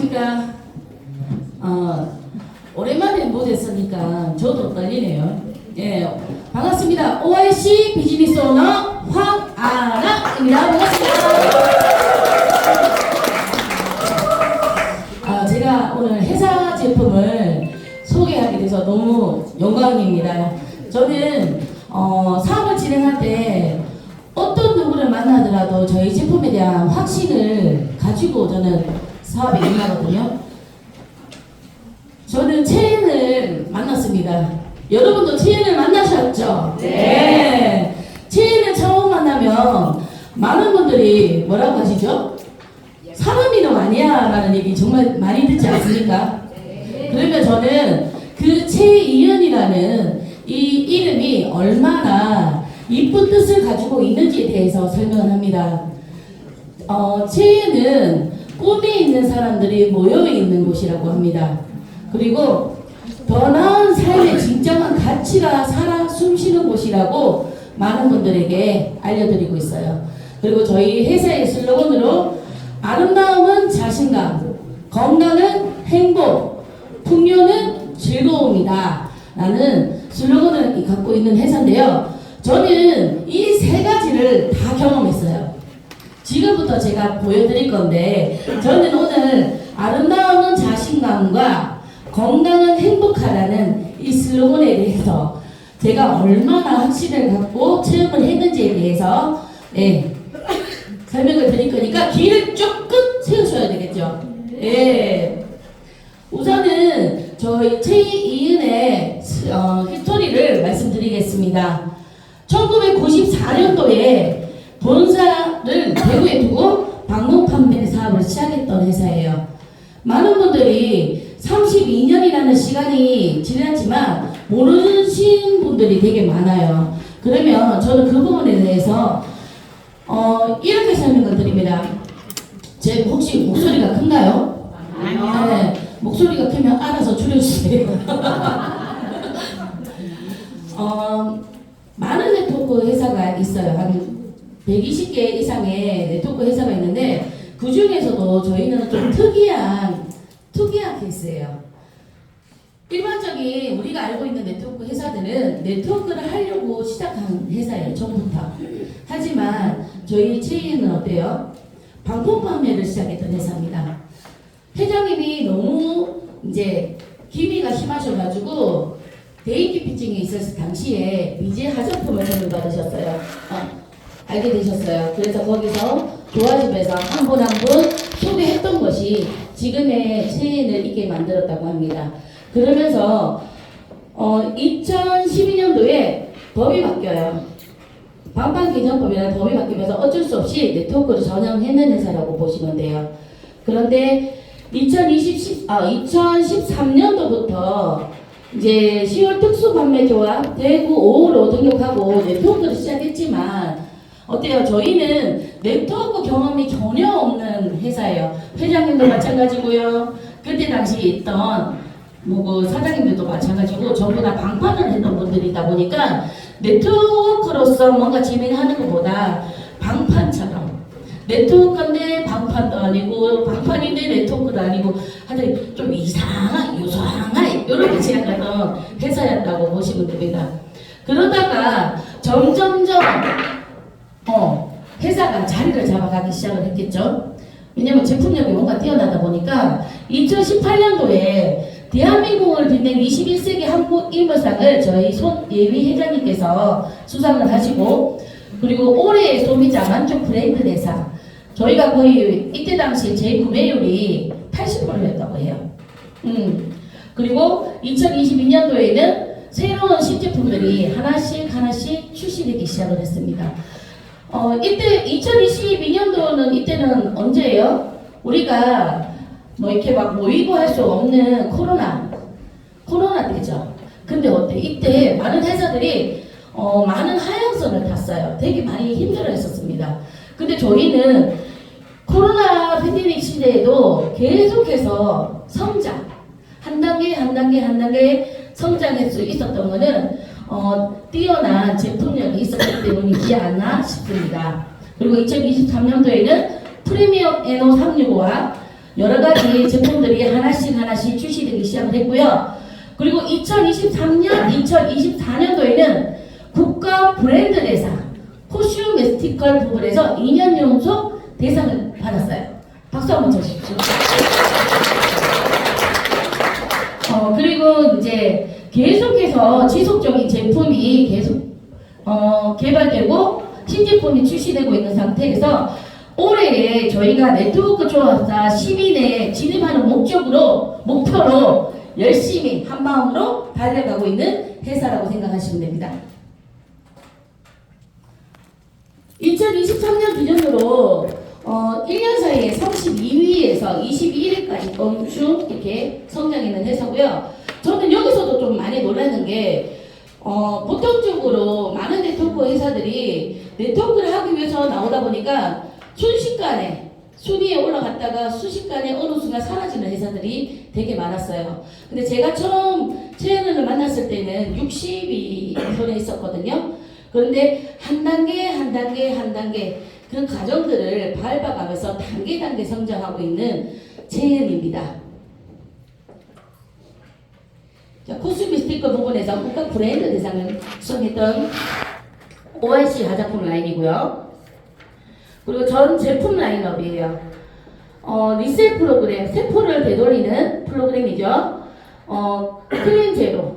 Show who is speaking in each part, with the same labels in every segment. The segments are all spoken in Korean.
Speaker 1: 안녕하십니까. 오랜만에 못했으니까 저도 떨리네요. 예, 반갑습니다. OIC 비즈니스 오너 황아랑입니다. 반갑습니다. 제가 오늘 회사 제품을 소개하게 돼서 너무 영광입니다. 저는 사업을 진행할 때 어떤 누구를 만나더라도 저희 제품에 대한 확신을 가지고 저는 사업에 임하거든요. 저는 채연을 만났습니다. 여러분도 채연을 만나셨죠? 네. 채연을 처음 만나면 많은 분들이 뭐라고 하시죠? 사람이 너 아니야 라는 얘기 정말 많이 듣지 않습니까? 그러면 저는 그 채이은이라는 이 이름이 얼마나 이쁜 뜻을 가지고 있는지에 대해서 설명을 합니다. 채이은은 꿈에 있는 사람들이 모여있는 곳이라고 합니다. 그리고 더 나은 삶의 진정한 가치가 살아 숨쉬는 곳이라고 많은 분들에게 알려드리고 있어요. 그리고 저희 회사의 슬로건으로 아름다움은 자신감, 건강은 행복, 풍요는 즐거움이다 라는 슬로건을 갖고 있는 회사인데요. 저는 이 세 가지를 다 경험했어요. 지금부터 제가 보여드릴 건데, 저는 오늘 아름다움은 자신감과 건강은 행복하라는 이 슬로건에 대해서 제가 얼마나 확신을 갖고 체험을 했는지에 대해서 설명을 드릴 거니까 귀를 조금 세우셔야 되겠죠. 우선은 저희 채이은의 히스토리를 말씀드리겠습니다. 1994년도에 본사를 대구에 두고 방문 판매 사업을 시작했던 회사예요. 많은 분들이 32년이라는 시간이 지났지만 모르신 분들이 되게 많아요. 그러면 저는 그 부분에 대해서 이렇게 설명을 드립니다. 제 혹시 목소리가 큰가요?
Speaker 2: 아니요.
Speaker 1: 네, 목소리가 크면 알아서 줄여주세요. 많은 네트워크 회사가 있어요. 한 120개 이상의 네트워크 회사가 있는데 그 중에서도 저희는 좀 특이한 케이스예요. 일반적인 우리가 알고 있는 네트워크 회사들은 네트워크를 하려고 시작한 회사예요. 처음부터. 하지만 저희 채이은은 어때요? 방품 판매를 시작했던 회사입니다. 회장님이 너무 이제 기미가 심하셔가지고 대인기 피칭에 있었을 당시에 BJ 화장품을 선물받으셨어요. 알게 되셨어요. 그래서 거기서 조화집에서 한 분 한 분 소개했던 것이 지금의 채인을 있게 만들었다고 합니다. 그러면서 2012년도에 법이 바뀌어요. 방판개정법이라는 법이 바뀌면서 어쩔 수 없이 네트워크를 전향했는 회사라고 보시면 돼요. 그런데 2013년도부터 이제 10월 특수판매조합 대구 5호로 등록하고 네트워크를 시작했지만 어때요? 저희는 네트워크 경험이 전혀 없는 회사예요. 회장님도 마찬가지고요. 그때 당시 있던 사장님들도 마찬가지고 전부 다 방판을 했던 분들이다 보니까 네트워크로서 뭔가 진행하는 것보다 방판처럼 네트워크인데 방판도 아니고 방판인데 네트워크도 아니고 하여튼 좀 유사한 이렇게 진행하던 회사였다고 보시면 됩니다. 그러다가 점점점 회사가 자리를 잡아가기 시작을 했겠죠. 왜냐면 제품력이 뭔가 뛰어나다 보니까 2018년도에 대한민국을 빛낸 21세기 한국 인물상을 저희 손예위 회장님께서 수상을 하시고, 그리고 올해의 소비자 만족 브랜드 대상, 저희가 거의 이때 당시 재구매율이 80%였다고 해요. 그리고 2022년도에는 새로운 신제품들이 하나씩 출시되기 시작을 했습니다. 이때 2022년도는 이때는 언제예요? 우리가 이렇게 막 모이고 할 수 없는 코로나 때죠. 근데 어때? 이때 많은 회사들이 많은 하향선을 탔어요. 되게 많이 힘들어했었습니다. 근데 저희는 코로나 팬데믹 시대에도 계속해서 성장, 한 단계 성장할 수 있었던 거는 뛰어난 제품력이 있었기 때문이지 않나 싶습니다. 그리고 2023년도에는 프리미엄 NO365와 여러 가지 제품들이 하나씩 출시되기 시작을 했고요. 그리고 2023년, 2024년도에는 국가 브랜드 대상 코슈메티컬 부분에서 2년 연속 대상을 받았어요. 박수 한번 쳐주십시오. 그리고 이제 계속해서 지속적인 제품이 계속 개발되고 신제품이 출시되고 있는 상태에서 올해에 저희가 네트워크 조합사 10위 내에 진입하는 목표로 열심히 한마음으로 달려가고 있는 회사라고 생각하시면 됩니다. 2023년 기준으로 1년 사이에 32위에서 21위까지 멈춤 이렇게 성장했는 회사고요. 저는 여기서도 좀 많이 놀라는 게 보통적으로 많은 네트워크 회사들이 네트워크를 하기 위해서 나오다 보니까 순식간에 순위에 올라갔다가 순식간에 어느 순간 사라지는 회사들이 되게 많았어요. 근데 제가 처음 최연을 만났을 때는 60위 손에 있었거든요. 그런데 한 단계 그 과정들을 밟아가면서 단계 성장하고 있는 최연입니다. 자, 코스미스티커 부분에서 국가 브랜드 대상을 수상했던 OIC 화장품 라인이고요. 그리고 전 제품 라인업이에요. 리셀 프로그램, 세포를 되돌리는 프로그램이죠. 클린 제로,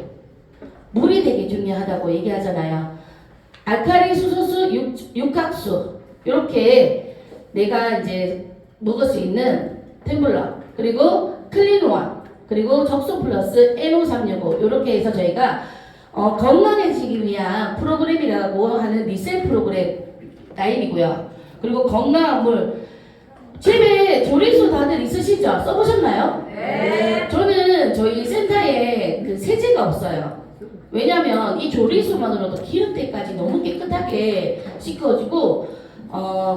Speaker 1: 물이 되게 중요하다고 얘기하잖아요. 알칼리 수소수, 육각수 이렇게 내가 이제 먹을 수 있는 템블러, 그리고 클린원, 그리고 적소 플러스 NO365 이렇게 해서 저희가 건강해지기 위한 프로그램이라고 하는 리셀 프로그램 라인이고요. 그리고 건강한 물, 집에 조리수 다들 있으시죠? 써보셨나요? 네. 저는 저희 센터에 그 세제가 없어요. 왜냐면 이 조리수만으로도 기름때까지 너무 깨끗하게 씻어주고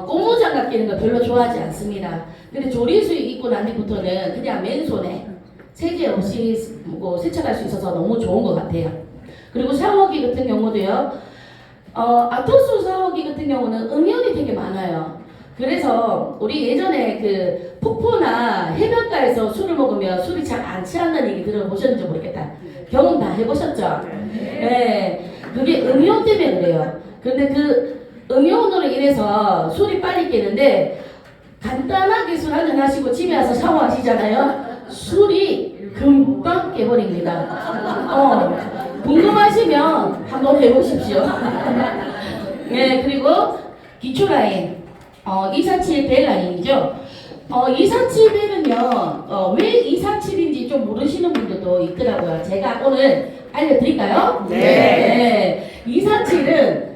Speaker 1: 고무장갑 끼는 거 별로 좋아하지 않습니다. 근데 조리수 입고 난 뒤부터는 그냥 맨손에 세제 없이 세척할 수 있어서 너무 좋은 것 같아요. 그리고 샤워기 같은 경우도요. 아토스 샤워기 같은 경우는 음연이 되게 많아요. 그래서 우리 예전에 그 폭포나 해변가에서 술을 먹으면 술이 잘 안 취한다는 얘기 들어보셨는지 모르겠다. 경험 다 해보셨죠? 네. 그게 음연 때문에 그래요. 근데 그 음연으로 인해서 술이 빨리 깨는데 간단하게 술 한잔 하시고 집에 와서 샤워하시잖아요. 술이 금방 깨버립니다. 궁금하시면 한번 해보십시오. 네, 그리고 기초 라인 247벨 라인이죠. 247벨은요 왜 247인지 좀 모르시는 분들도 있더라고요. 제가 오늘 알려드릴까요? 네. 247은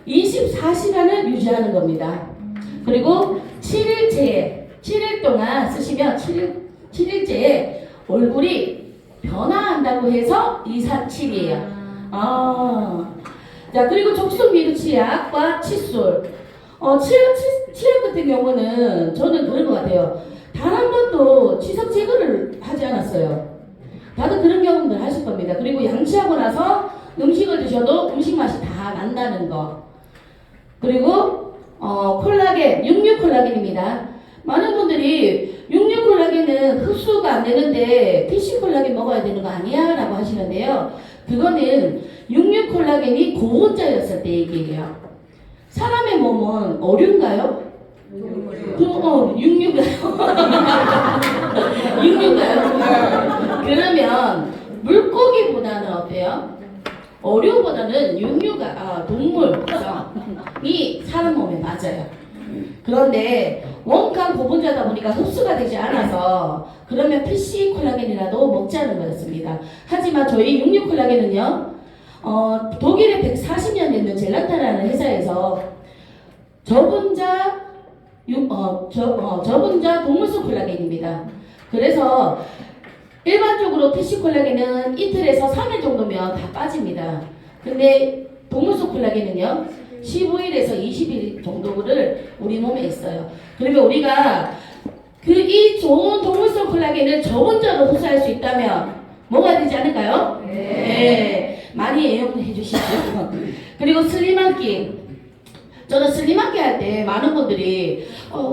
Speaker 1: 24시간을 유지하는 겁니다. 그리고 7일 동안 쓰시면 7일째에 얼굴이 변화한다고 해서 247이에요. 자, 그리고 적성미루 치약과 칫솔. 치약 같은 경우는 저는 그런 것 같아요. 단 한 번도 치석 제거를 하지 않았어요. 다들 그런 경험들 하실 겁니다. 그리고 양치하고 나서 음식을 드셔도 음식 맛이 다 난다는 거. 그리고 콜라겐, 육류 콜라겐입니다. 많은 분들이 육류 콜라겐은 흡수가 안 되는데 PC 콜라겐 먹어야 되는 거 아니야? 라고 하시는데요. 그거는 육류 콜라겐이 고온자였을 때 얘기예요. 사람의 몸은 어류인가요? 육류가요? 육류가요? 그러면 물고기보다는 어때요? 어류보다는 육류가 동물이 사람 몸에 맞아요. 그런데 원가 고분자다 보니까 흡수가 되지 않아서 그러면 PC 콜라겐이라도 먹자는 거였습니다. 하지만 저희 육류 콜라겐은요, 독일의 140년 됐는 젤라타라는 회사에서 저분자 동물성 콜라겐입니다. 그래서 일반적으로 PC 콜라겐은 이틀에서 3일 정도면 다 빠집니다. 근데 동물성 콜라겐은요 15일에서 20일 정도를 우리 몸에 있어요. 그러면 우리가 이 좋은 동물성 콜라겐을 저분자로 흡수할 수 있다면 먹어야 되지 않을까요? 네. 많이 애용해 주시죠. 그리고 슬림한끼. 저는 슬림한끼 할 때 많은 분들이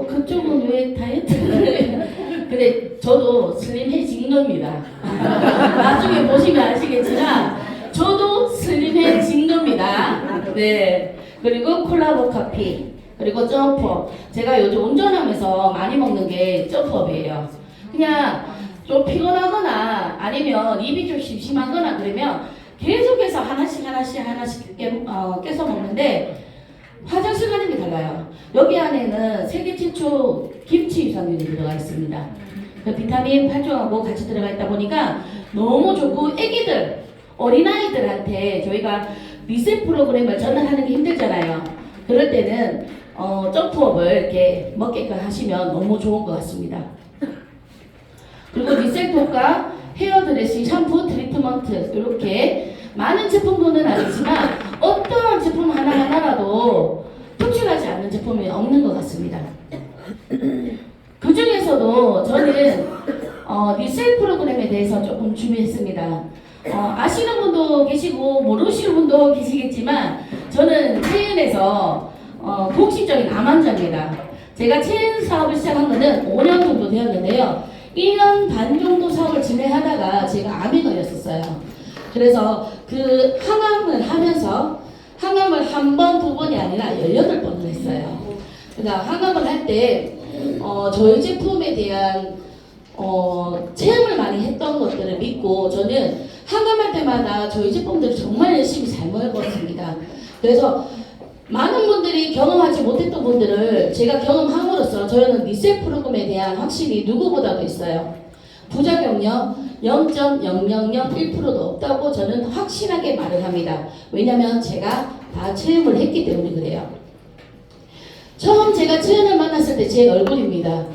Speaker 1: 그쪽은 왜 다이어트를 근데 저도 슬림해진 겁니다. 나중에 보시면 아시겠지만 저도 슬림해진 겁니다. 네. 그리고 콜라보 커피, 그리고 점프업. 제가 요즘 운전하면서 많이 먹는 게 점프업이에요. 그냥 좀 피곤하거나 아니면 입이 좀 심심하거나 그러면 계속해서 하나씩 깨서 먹는데 화장실 가는 게 달라요. 여기 안에는 세계 최초 김치 유산균이 들어가 있습니다. 비타민 8종하고 같이 들어가 있다 보니까 너무 좋고, 애기들, 어린아이들한테 저희가 리셋 프로그램을 전환하는 게 힘들잖아요. 그럴 때는 점프업을 이렇게 먹게끔 하시면 너무 좋은 것 같습니다. 그리고 리셋 효과, 헤어 드레싱, 샴푸, 트리트먼트, 이렇게 많은 제품군은 아니지만 어떤 제품 하나하나라도 특출하지 않는 제품이 없는 것 같습니다. 그 중에서도 저는 리셀 프로그램에 대해서 조금 준비했습니다. 아시는 분도 계시고 모르시는 분도 계시겠지만 저는 체인에서 공식적인 암환자입니다. 제가 체인 사업을 시작한 거는 5년 정도 되었는데요. 1년 반 정도 사업을 진행하다가 제가 암에 걸렸었어요. 그래서 그 항암을 하면서 항암을 한 번, 두 번이 아니라 18번을 했어요. 그러니까 항암을 할 때 저희 제품에 대한 체험을 많이 했던 것들을 믿고 저는 항암할 때마다 저희 제품들을 정말 열심히 잘 먹었습니다. 그래서 많은 분들이 경험하지 못했던 분들을 제가 경험함으로써 저는 리셋 프로그램에 대한 확신이 누구보다도 있어요. 부작용력 0.0001%도 없다고 저는 확신하게 말을 합니다. 왜냐면 제가 다 체험을 했기 때문에 그래요. 처음 제가 체험을 만났을 때 제 얼굴입니다.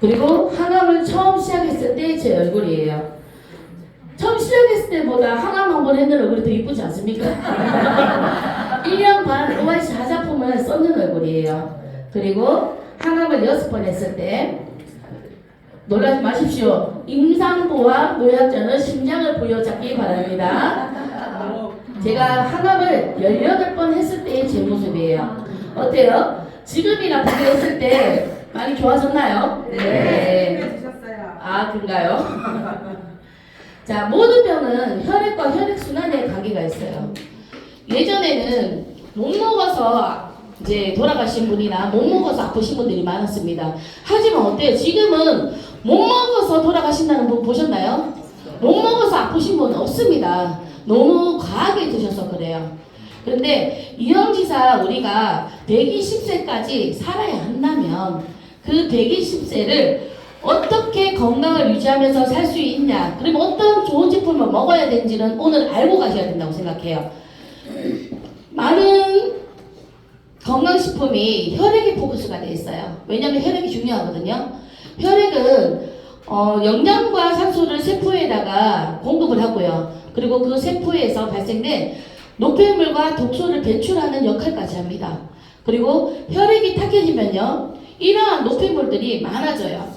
Speaker 1: 그리고 항암을 처음 시작했을 때 제 얼굴이에요. 처음 시작했을 때보다 항암 한 번 했는 얼굴이 더 이쁘지 않습니까? 1년 반 OIC 하자품을 썼는 얼굴이에요. 그리고 항암을 6번 했을 때 놀라지 마십시오. 임산부와 노약자는 심장을 부여잡기 바랍니다. 제가 항암을 18번 했을 때의 제 모습이에요. 어때요? 지금이나 비교했을 때 많이 좋아졌나요? 네. 아, 그런가요? 자, 모든 병은 혈액과 혈액순환에 관계가 있어요. 예전에는 못 먹어서 이제 돌아가신 분이나 못 먹어서 아프신 분들이 많았습니다. 하지만 어때요? 지금은 못 먹어서 돌아가신다는 분 보셨나요? 못 먹어서 아프신 분은 없습니다. 너무 과하게 드셔서 그래요. 그런데 유형지사 우리가 120세까지 살아야 한다면 그 120세를 어떻게 건강을 유지하면서 살 수 있냐, 그리고 어떤 좋은 제품을 먹어야 되는지는 오늘 알고 가셔야 된다고 생각해요. 많은 건강식품이 혈액에 포커스가 되어 있어요. 왜냐하면 혈액이 중요하거든요. 혈액은 영양과 산소를 세포에다가 공급을 하고요. 그리고 그 세포에서 발생된 노폐물과 독소를 배출하는 역할까지 합니다. 그리고 혈액이 탁해지면요, 이러한 노폐물들이 많아져요.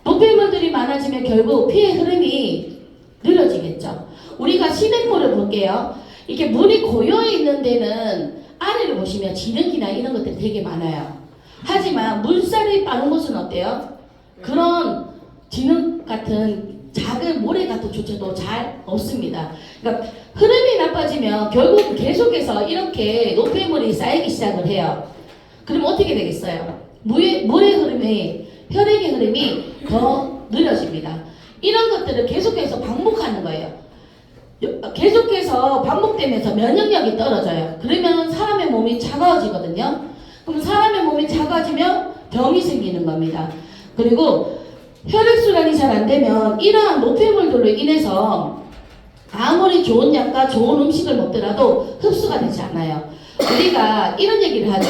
Speaker 1: 노폐물들이 많아지면 결국 피의 흐름이 느려지겠죠. 우리가 시냇물을 볼게요. 이렇게 물이 고여 있는 데는 아래를 보시면 진흙이나 이런 것들이 되게 많아요. 하지만 물살이 빠른 곳은 어때요? 그런 진흙 같은 작은 모래 같은 조차도 잘 없습니다. 그러니까 흐름이 나빠지면 결국 계속해서 이렇게 노폐물이 쌓이기 시작을 해요. 그럼 어떻게 되겠어요? 물의 흐름이, 혈액의 흐름이 더 느려집니다. 이런 것들을 계속해서 반복하는 거예요. 계속해서 반복되면서 면역력이 떨어져요. 그러면 사람의 몸이 차가워지거든요. 그럼 사람의 몸이 차가워지면 병이 생기는 겁니다. 그리고 혈액순환이 잘 안 되면 이러한 노폐물들로 인해서 아무리 좋은 약과 좋은 음식을 먹더라도 흡수가 되지 않아요. 우리가 이런 얘기를 하죠.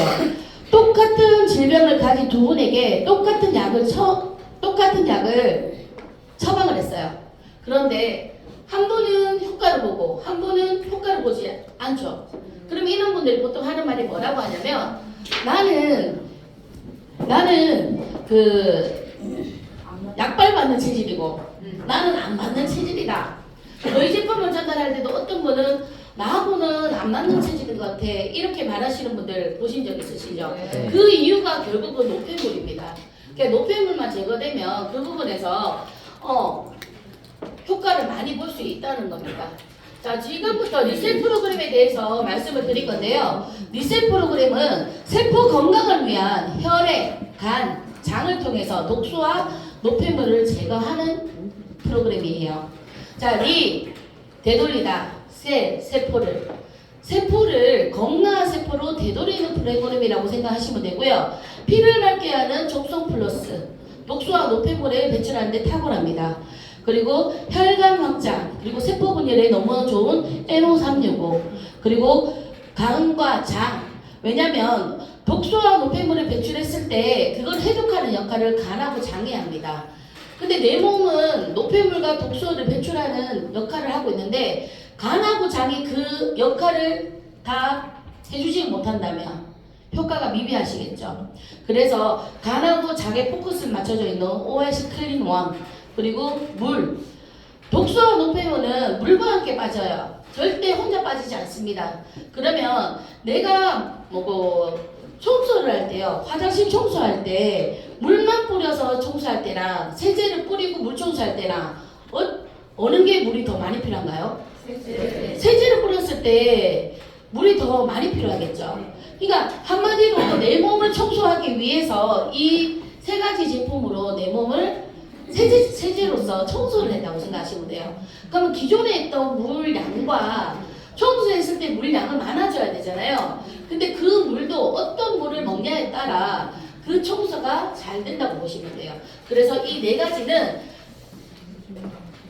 Speaker 1: 똑같은 질병을 가진 두 분에게 똑같은 약을 처방을 했어요. 그런데 한 분은 효과를 보고 한 분은 효과를 보지 않죠. 그럼 이런 분들이 보통 하는 말이 뭐라고 하냐면 나는 약발 받는 체질이고 나는 안 받는 체질이다. 저희 제품을 전달할 때도 어떤 분은 나하고는 안 맞는 체질인 것 같아, 이렇게 말하시는 분들 보신 적 있으시죠? 네. 그 이유가 결국은 노폐물입니다. 그러니까 노폐물만 제거되면 그 부분에서 효과를 많이 볼 수 있다는 겁니다. 자, 지금부터 리셋 프로그램에 대해서 말씀을 드릴 건데요. 리셋 프로그램은 세포 건강을 위한 혈액, 간, 장을 통해서 독소와 노폐물을 제거하는 프로그램이에요. 자, 되돌리다, 세포를 건강한 세포로 되돌리는 프로그램이라고 생각하시면 되고요. 피를 맑게 하는 족성 플러스, 독소와 노폐물을 배출하는 데 탁월합니다. 그리고 혈관 확장, 그리고 세포 분열에 너무 좋은 NO365, 그리고 간과 장. 왜냐면 독소와 노폐물을 배출했을 때 그걸 해독하는 역할을 간하고 장이 합니다. 근데 내 몸은 노폐물과 독소를 배출하는 역할을 하고 있는데 간하고 장이 그 역할을 다 해주지 못한다면 효과가 미비하시겠죠. 그래서 간하고 장에 포커스를 맞춰져 있는 OS 클린 원, 그리고 물. 독소와 노폐물은 물과 함께 빠져요. 절대 혼자 빠지지 않습니다. 그러면 내가 청소를 할 때요, 화장실 청소할 때 물만 뿌려서 청소할 때랑 세제를 뿌리고 물 청소할 때랑 어느 게 물이 더 많이 필요한가요? 세제를 뿌렸을 때 물이 더 많이 필요하겠죠. 그러니까 한마디로 내 몸을 청소하기 위해서 이 세 가지 제품으로 내 몸을 세제로서 청소를 했다고 생각하시면 돼요. 그러면 기존에 있던 물량과 청소했을 때 물량은 많아져야 되잖아요. 근데 그 물도 어떤 물을 먹냐에 따라 그 청소가 잘 된다고 보시면 돼요. 그래서 이 네 가지는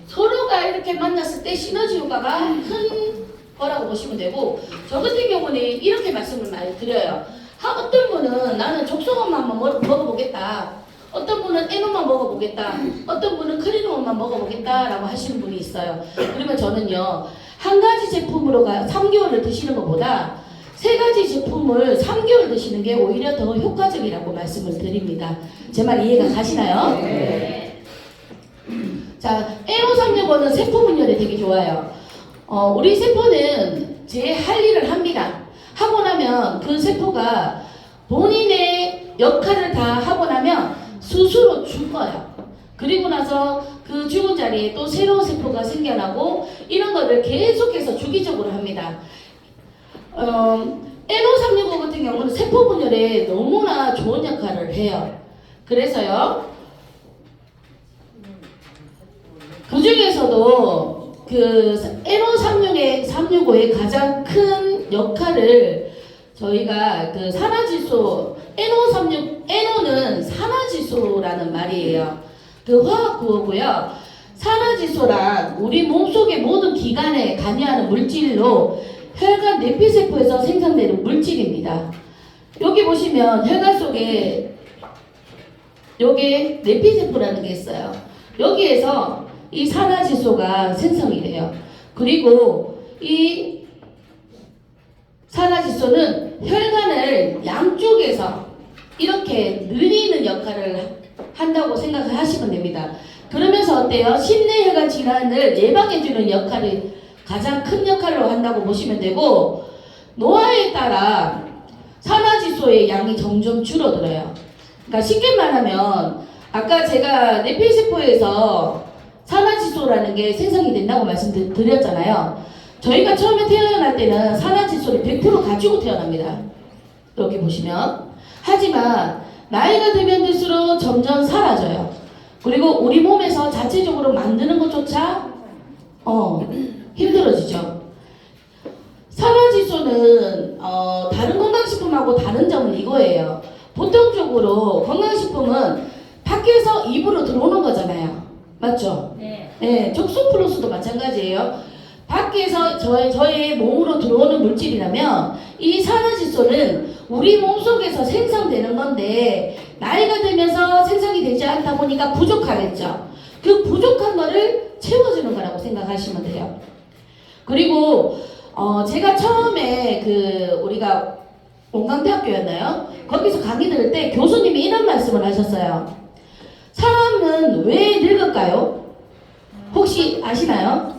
Speaker 1: 서로가 이렇게 만났을 때 시너지 효과가 큰 거라고 보시면 되고, 저 같은 경우는 이렇게 말씀을 많이 드려요. 어떤 분은 나는 족소금만 한번 먹어보겠다, 어떤 분은 에노만 먹어보겠다, 어떤 분은 크리노만 먹어보겠다 라고 하시는 분이 있어요. 그러면 저는요, 한 가지 제품으로 3개월을 드시는 것보다 세 가지 제품을 3개월 드시는 게 오히려 더 효과적이라고 말씀을 드립니다. 제 말 이해가 가시나요? 네. 자, NO365는 세포 분열에 되게 좋아요. 우리 세포는 제 할 일을 합니다. 하고 나면 그 세포가 본인의 역할을 다 하고 나면 스스로 죽어요. 그리고 나서 그 죽은 자리에 또 새로운 세포가 생겨나고 이런 거를 계속해서 주기적으로 합니다. NO365 같은 경우는 세포 분열에 너무나 좋은 역할을 해요. 그래서요, 그 중에서도 그 NO365의 가장 큰 역할을 저희가 그 산화지수, NO는 산화지수라는 말이에요. 그 화학 구호고요. 산화지수란 우리 몸속의 모든 기관에 관여하는 물질로 혈관 내피세포에서 생성되는 물질입니다. 여기 보시면 혈관 속에 여기 내피세포라는 게 있어요. 여기에서 이 산화지수가 생성이 돼요. 그리고 이 산화지수는 혈관을 양쪽에서 이렇게 늘리는 역할을 한다고 생각을 하시면 됩니다. 그러면서 어때요? 심내혈관 질환을 예방해주는 역할이 가장 큰 역할로 한다고 보시면 되고, 노화에 따라 산화지수의 양이 점점 줄어들어요. 그러니까 쉽게 말하면 아까 제가 내피세포에서 산화지수라는 게 생성이 된다고 말씀드렸잖아요. 저희가 처음에 태어날 때는 산화지수를 100% 가지고 태어납니다. 여기 보시면. 하지만 나이가 들면 들수록 점점 사라져요. 그리고 우리 몸에서 자체적으로 만드는 것조차 힘들어지죠. 산화지수는 다른 건강식품하고 다른 점은 이거예요. 보통적으로 건강식품은 밖에서 입으로 들어오는 거잖아요. 맞죠? 네. 족소 플러스도 마찬가지예요. 밖에서 저의 몸으로 들어오는 물질이라면 이 산화지수는 우리 몸속에서 생성되는 건데 나이가 들면서 생성이 되지 않다 보니까 부족하겠죠. 그 부족한 거를 채워주는 거라고 생각하시면 돼요. 그리고 제가 처음에 우리가 원광대학교였나요? 거기서 강의 들을 때 교수님이 이런 말씀을 하셨어요. 사람은 왜 늙을까요? 혹시 아시나요?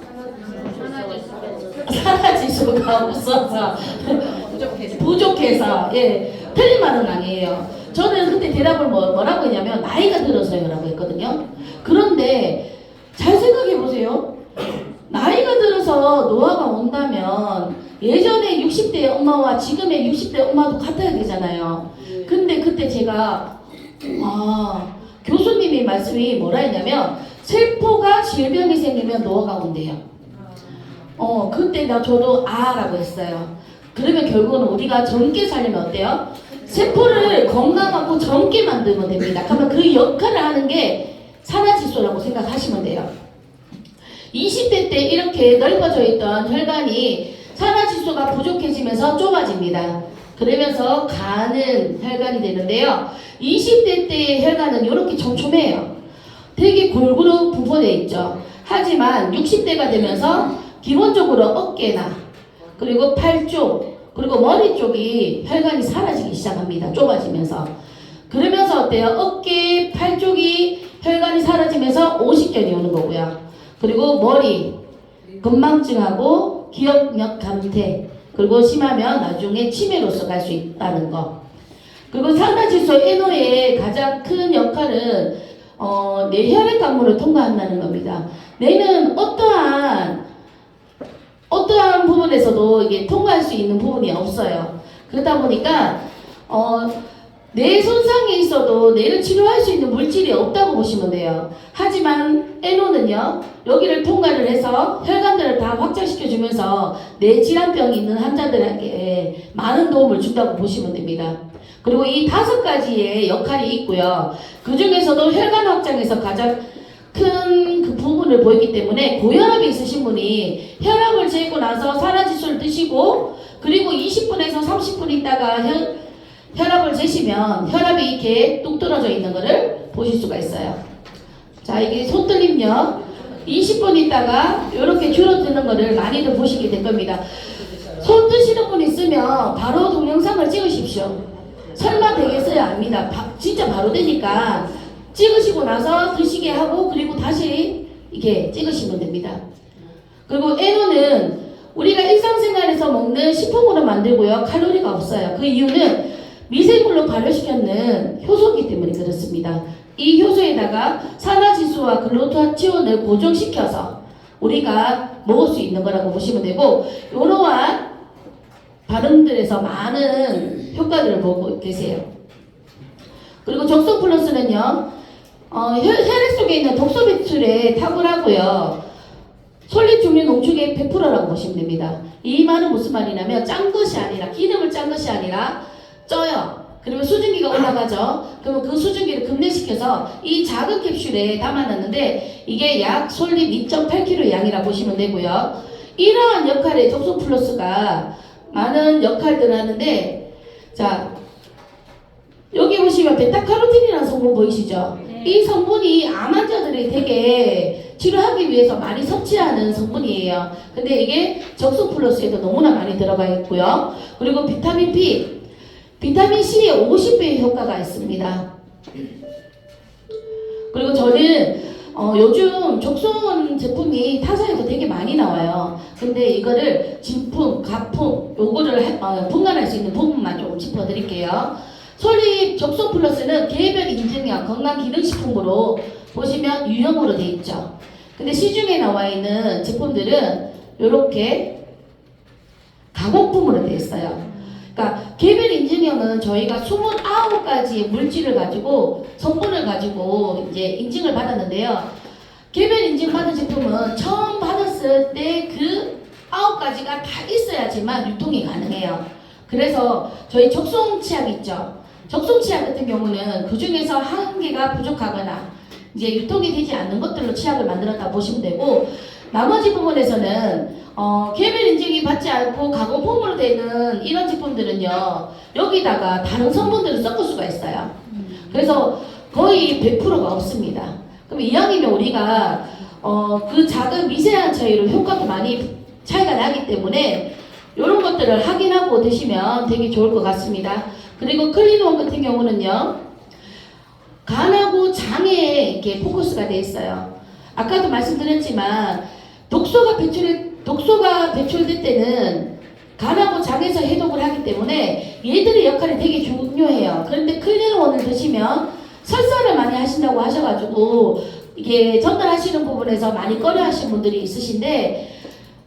Speaker 1: 산화지수가 없어서 부족해서. 예, 틀린 말은 아니에요. 저는 그때 대답을 뭐라고 했냐면 나이가 들어서요라고 했거든요. 그런데 잘 생각해 보세요. 나이가 들어서 노화가 온다면 예전에 60대 엄마와 지금의 60대 엄마도 같아야 되잖아요. 근데 그때 제가 교수님이 말씀이 뭐라 했냐면 세포가 질병이 생기면 노화가 온대요. 그때 저도 라고 했어요. 그러면 결국은 우리가 젊게 살려면 어때요? 세포를 건강하고 젊게 만들면 됩니다. 그러면 그 역할을 하는 게 산화질소라고 생각하시면 돼요. 20대 때 이렇게 넓어져 있던 혈관이 산화질소가 부족해지면서 좁아집니다. 그러면서 가는 혈관이 되는데요. 20대 때의 혈관은 이렇게 촘촘해요. 되게 골고루 분포되어 있죠. 하지만 60대가 되면서 기본적으로 어깨나 그리고 팔 쪽 그리고 머리 쪽이 혈관이 사라지기 시작합니다. 좁아지면서. 그러면서 어때요? 어깨, 팔 쪽이 혈관이 사라지면서 오십견이 오는 거고요. 그리고 머리, 건망증하고 기억력 감퇴, 그리고 심하면 나중에 치매로서 갈 수 있다는 거. 그리고 산화질소 NO의 가장 큰 역할은 뇌 혈액 관문을 통과한다는 겁니다. 뇌는 어떠한 부분에서도 이게 통과할 수 있는 부분이 없어요. 그러다 보니까 뇌 손상이 있어도 뇌를 치료할 수 있는 물질이 없다고 보시면 돼요. 하지만 NO는요, 여기를 통과를 해서 혈관들을 다 확장시켜주면서 뇌 질환병이 있는 환자들에게 많은 도움을 준다고 보시면 됩니다. 그리고 이 5가지의 역할이 있고요. 그 중에서도 혈관 확장에서 가장 큰 그 부분을 보이기 때문에 고혈압이 있으신 분이 혈압을 재고 나서 산화질소를 드시고 그리고 20분에서 30분 있다가 혈압을 재시면 혈압이 이렇게 뚝 떨어져 있는 것을 보실 수가 있어요. 자, 이게 손떨림요. 20분 있다가 이렇게 줄어드는 것을 많이들 보시게 될 겁니다. 손 드시는 분 있으면 바로 동영상을 찍으십시오. 설마 되겠어요? 아닙니다. 진짜 바로 되니까 찍으시고 나서 드시게 하고 그리고 다시 이렇게 찍으시면 됩니다. 그리고 NO는 우리가 일상생활에서 먹는 식품으로 만들고요. 칼로리가 없어요. 그 이유는 미생물로 발효시켰는 효소이기 때문에 그렇습니다. 이 효소에다가 산화질소와 글루타치온을 고정시켜서 우리가 먹을 수 있는 거라고 보시면 되고 이러한 발음들에서 많은 효과들을 보고 계세요. 그리고 적성 플러스는요. 혈액 속에 있는 독소 배출에 탁월하고요. 솔잎 종류 농축의 100%라고 보시면 됩니다. 이 말은 무슨 말이냐면 짠 것이 아니라 기름을 짠 것이 아니라 쪄요. 그러면 수증기가 올라가죠. 그러면 그 수증기를 급냉시켜서 이 작은 캡슐에 담아놨는데 이게 약 솔잎 2.8kg 양이라 보시면 되고요. 이러한 역할의 적소 플러스가 많은 역할들을 하는데 자 여기 보시면 베타카로틴이라는 성분 보이시죠? 네. 이 성분이 암 환자들이 되게 치료하기 위해서 많이 섭취하는 성분이에요. 근데 이게 적소 플러스에도 너무나 많이 들어가 있고요. 그리고 비타민 P, 비타민 C에 50배의 효과가 있습니다. 그리고 저는 요즘 적소원 제품이 타사에도 되게 많이 나와요. 근데 이거를 진품, 가품 요거를 분간할 수 있는 부분만 조금 짚어드릴게요. 솔잎 적소 플러스는 개별 인증형 건강기능식품으로 보시면 유형으로 되어 있죠. 근데 시중에 나와 있는 제품들은 이렇게 가공품으로 되어 있어요. 그러니까 개별 인증형은 저희가 29가지의 물질을 가지고 성분을 가지고 이제 인증을 받았는데요. 개별 인증 받은 제품은 처음 받았을 때 그 9가지가 다 있어야지만 유통이 가능해요. 그래서 저희 적송 치약 있죠. 적송 치약 같은 경우는 그 중에서 한 개가 부족하거나 이제 유통이 되지 않는 것들로 치약을 만들었다 보시면 되고 나머지 부분에서는 개별 인증이 받지 않고 가공품으로 되는 이런 제품들은요 여기다가 다른 성분들을 섞을 수가 있어요. 그래서 거의 100%가 없습니다. 그럼 이왕이면 우리가 그 작은 미세한 차이로 효과도 많이 차이가 나기 때문에 이런 것들을 확인하고 드시면 되게 좋을 것 같습니다. 그리고 클린원 같은 경우는요 간하고 장에 이렇게 포커스가 되어 있어요. 아까도 말씀드렸지만 독소가 배출될 때는 간하고 장에서 해독을 하기 때문에 얘들의 역할이 되게 중요해요. 그런데 클리너원을 드시면 설사를 많이 하신다고 하셔가지고 이게 전달하시는 부분에서 많이 꺼려 하시는 분들이 있으신데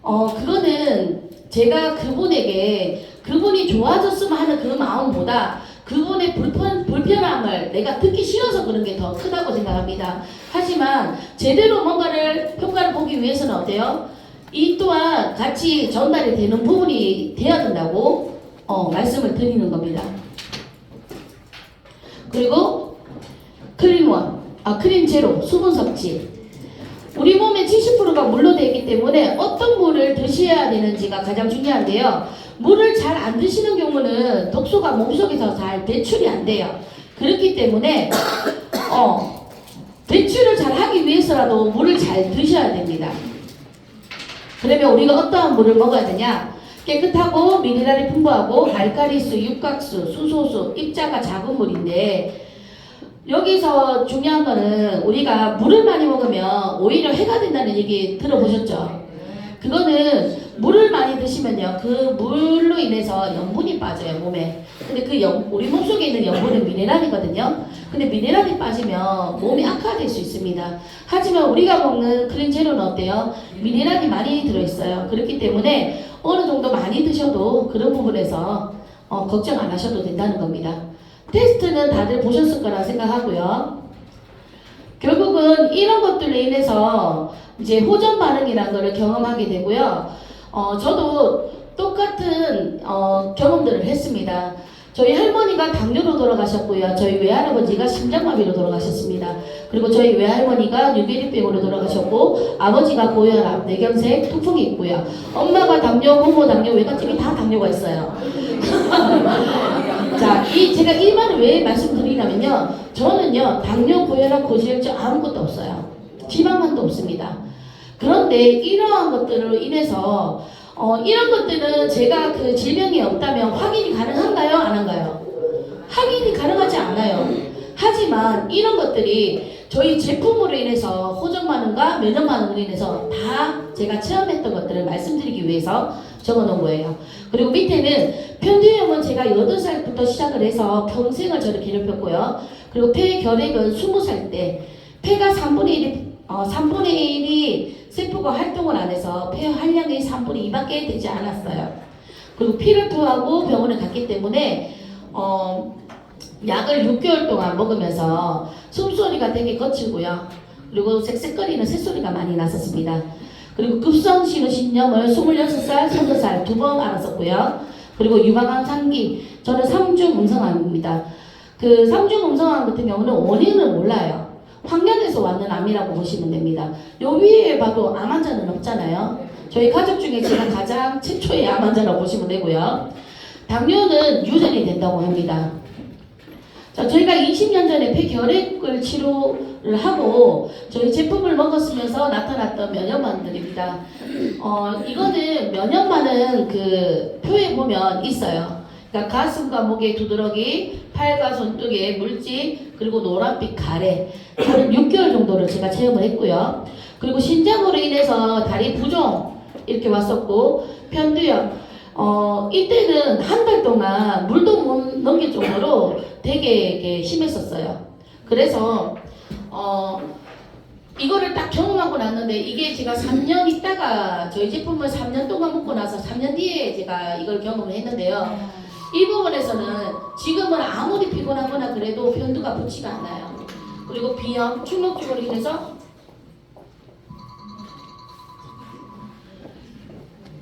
Speaker 1: 그거는 제가 그분이 좋아졌으면 하는 그 마음보다 그분의 불편함을 내가 듣기 싫어서 그런 게 더 크다고 생각합니다. 하지만 제대로 뭔가를 효과를 보기 위해서는 어때요? 이 또한 같이 전달이 되는 부분이 되어야 된다고 말씀을 드리는 겁니다. 그리고 클린 제로, 수분 섭취. 우리 몸의 70%가 물로 되어 있기 때문에 어떤 물을 드셔야 되는지가 가장 중요한데요. 물을 잘 안 드시는 경우는 독소가 몸속에서 잘 배출이 안 돼요. 그렇기 때문에 배출을 잘 하기 위해서라도 물을 잘 드셔야 됩니다. 그러면 우리가 어떠한 물을 먹어야 되냐? 깨끗하고 미네랄이 풍부하고 알칼리수, 육각수, 수소수, 입자가 작은 물인데 여기서 중요한 거는 우리가 물을 많이 먹으면 오히려 해가 된다는 얘기 들어보셨죠? 그거는 물을 많이 드시면요, 그 물로 인해서 염분이 빠져요, 몸에. 근데 우리 몸속에 있는 염분은 미네랄이거든요. 근데 미네랄이 빠지면 몸이 악화될 수 있습니다. 하지만 우리가 먹는 클린 제로는 어때요? 미네랄이 많이 들어있어요. 그렇기 때문에 어느 정도 많이 드셔도 그런 부분에서 걱정 안 하셔도 된다는 겁니다. 테스트는 다들 보셨을 거라 생각하고요. 결국은 이런 것들로 인해서 이제 호전 반응이라는 것을 경험하게 되고요. 저도 똑같은 경험들을 했습니다. 저희 할머니가 당뇨로 돌아가셨고요. 저희 외할아버지가 심장마비로 돌아가셨습니다. 그리고 저희 외할머니가 뇌계류병으로 돌아가셨고 아버지가 고혈압, 뇌경색, 통풍이 있고요. 엄마가 당뇨, 고모 당뇨, 외갓집이 다 당뇨가 있어요. 자, 제가 이 말을 왜 말씀드리냐면요. 저는요, 당뇨, 고혈압, 고지혈증 아무것도 없어요. 지방만도 없습니다. 그런데 이러한 것들로 인해서 이런 것들은 제가 그 질병이 없다면 확인이 가능한가요? 안 한가요? 확인이 가능하지 않아요. 하지만 이런 것들이 저희 제품으로 인해서 호전 반응과 면역 반응으로 인해서 다 제가 체험했던 것들을 말씀드리기 위해서 적어놓은 거예요. 그리고 밑에는 편두염은 제가 8살부터 시작을 해서 평생을 저를 괴롭혔고요. 그리고 폐결핵은 20살 때 폐가 3분의 1이 세포가 활동을 안 해서 폐 활량이 3분의 2밖에 되지 않았어요. 그리고 피를 토하고 병원에 갔기 때문에 약을 6개월 동안 먹으면서 숨소리가 되게 거칠고요. 그리고 색색거리는 새소리가 많이 났었습니다. 그리고 급성신우신염을 26살, 30살 2번 앓았었고요. 그리고 유방암 3기, 저는 3중 음성암입니다. 그 3중 음성암 같은 경우는 원인을 몰라요. 환경에서 왔는 암이라고 보시면 됩니다. 요 위에 봐도 암 환자는 없잖아요. 저희 가족 중에 제가 가장 최초의 암 환자라고 보시면 되고요. 당뇨는 유전이 된다고 합니다. 자, 저희가 20년 전에 폐결핵을 치료를 하고 저희 제품을 먹었으면서 나타났던 면역반응들입니다. 이거는 면역반응 그 표에 보면 있어요. 그러니까 가슴과 목에 두드러기, 팔과 손등에 물집, 그리고 노란빛 가래. 저는 6개월 정도를 제가 체험을 했고요. 그리고 신장으로 인해서 다리 부종 이렇게 왔었고, 편두염. 이때는 한 달 동안 물도 못 넘길 정도로 되게 심했었어요. 그래서 이거를 딱 경험하고 났는데 이게 제가 3년 있다가 저희 제품을 3년 동안 먹고 나서 3년 뒤에 제가 이걸 경험을 했는데요. 이 부분에서는 지금은 아무리 피곤하거나 그래도 편두가 붙지가 않아요. 그리고 비염, 축농증으로 인해서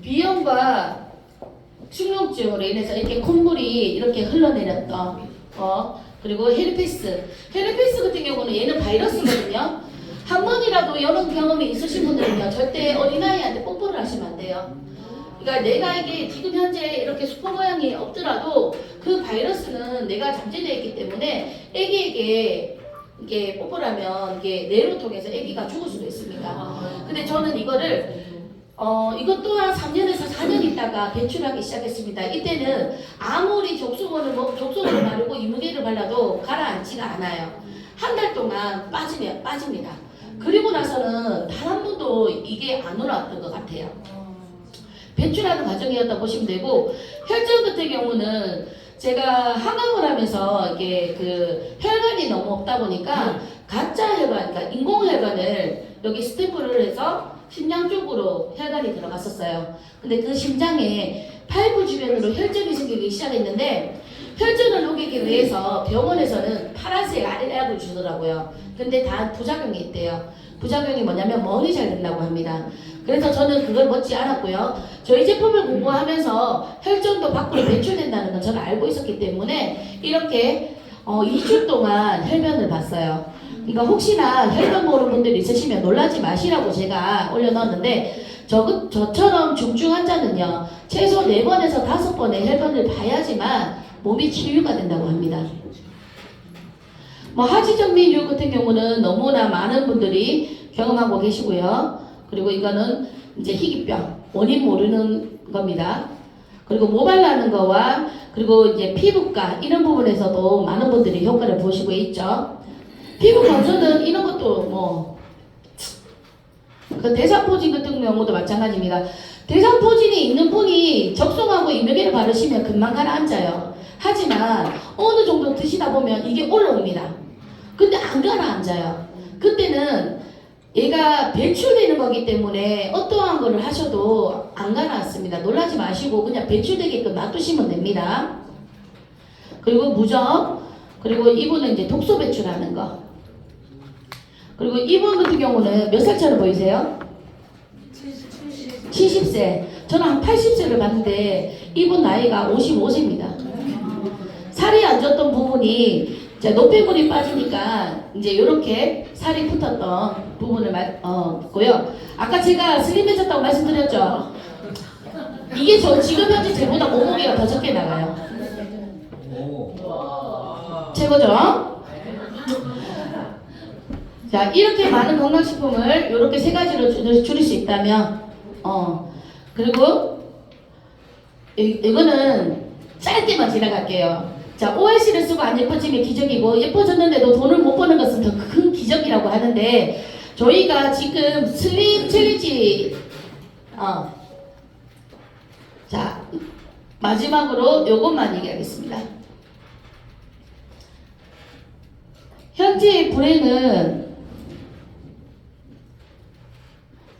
Speaker 1: 비염과 축농증으로 인해서 이렇게 콧물이 이렇게 흘러내렸던 그리고 헤르페스 같은 경우는 얘는 바이러스거든요. 한 번이라도 이런 경험이 있으신 분들은요, 절대 어린아이한테 뽀뽀를 하시면 안 돼요. 그러니까 내가 이게 지금 현재 이렇게 수포 모양이 없더라도 그 바이러스는 내가 잠재되어 있기 때문에 애기에게 이게 뽀뽀를 하면 이게 뇌로 통해서 애기가 죽을 수도 있습니다. 근데 저는 이거를 이것 또한 3년에서 4년 있다가 배출하기 시작했습니다. 이때는 아무리 족소를 바르고 이무게를 발라도 가라앉지가 않아요. 한 달 동안 빠집니다. 그리고 나서는 단 한 번도 이게 안 올라왔던 것 같아요. 배출하는 과정이었다 보시면 되고, 혈전 같은 경우는 제가 항암을 하면서 이게 그 혈관이 너무 없다 보니까 가짜 혈관, 그러니까 인공 혈관을 여기 스탬프를 해서 심장 쪽으로 혈관이 들어갔었어요. 근데 그 심장에 팔부 주변으로 혈전이 생기기 시작했는데, 혈전을 녹이기 위해서 병원에서는 파란색 알약을 주더라고요. 근데 다 부작용이 있대요. 부작용이 뭐냐면 멍이 잘 된다고 합니다. 그래서 저는 그걸 먹지 않았고요. 저희 제품을 공부하면서 혈전도 밖으로 배출된다는 건 저는 알고 있었기 때문에 이렇게 2주 동안 혈변을 봤어요. 그러니까 혹시나 혈변 보는 분들 있으시면 놀라지 마시라고 제가 올려놨는데, 저처럼 중증 환자는요, 최소 4번에서 5번의 혈변을 봐야지만 몸이 치유가 된다고 합니다. 하지정맥류 같은 경우는 너무나 많은 분들이 경험하고 계시고요. 그리고 이거는 이제 희귀병, 원인 모르는 겁니다. 그리고 모발나는 거와 그리고 이제 피부과 이런 부분에서도 많은 분들이 효과를 보시고 있죠. 피부 건조는 이런 것도 그 대상포진 같은 경우도 마찬가지입니다. 대상포진이 있는 분이 적송하고 이명계를 바르시면 금방 가라앉아요. 하지만 어느 정도 드시다 보면 이게 올라옵니다. 근데 안 가라앉아요. 그때는 얘가 배출되는 거기 때문에 어떠한 거를 하셔도 안 가라앉습니다. 놀라지 마시고 그냥 배출되게끔 놔두시면 됩니다. 그리고 무적, 그리고 이분은 이제 독소 배출하는 거. 그리고 이분 같은 경우는 몇 살처럼 보이세요? 70세. 저는 한 80세를 봤는데 이분 나이가 55세입니다. 살이 안 쪘던 부분이 이제 노폐물이 빠지니까 이제 이렇게 살이 붙었던 부분을 고요. 아까 제가 슬림해졌다고 말씀드렸죠. 이게 저 지금 현재 제보다 몸무게가 더 적게 나가요. 최고죠? 자, 이렇게 많은 건강식품을 이렇게 3가지로 줄일 수 있다면, 그리고 이거는 짧게만 지나갈게요. 자, OIC를 쓰고 안 예뻐지면 기적이고, 예뻐졌는데도 돈을 못 버는 것은 더 큰 기적이라고 하는데, 저희가 지금 슬림 챌린지, 자, 마지막으로 요것만 얘기하겠습니다. 현재의 불행은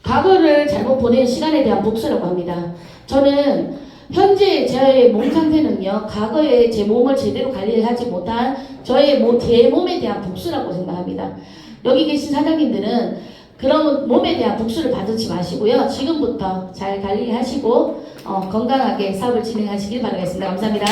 Speaker 1: 과거를 잘못 보낸 시간에 대한 복수라고 합니다. 저는 현재 저의 몸 상태는요, 과거에 제 몸을 제대로 관리하지 못한 제 몸에 대한 복수라고 생각합니다. 여기 계신 사장님들은 그런 몸에 대한 복수를 받지 마시고요. 지금부터 잘 관리하시고 건강하게 사업을 진행하시길 바라겠습니다. 감사합니다.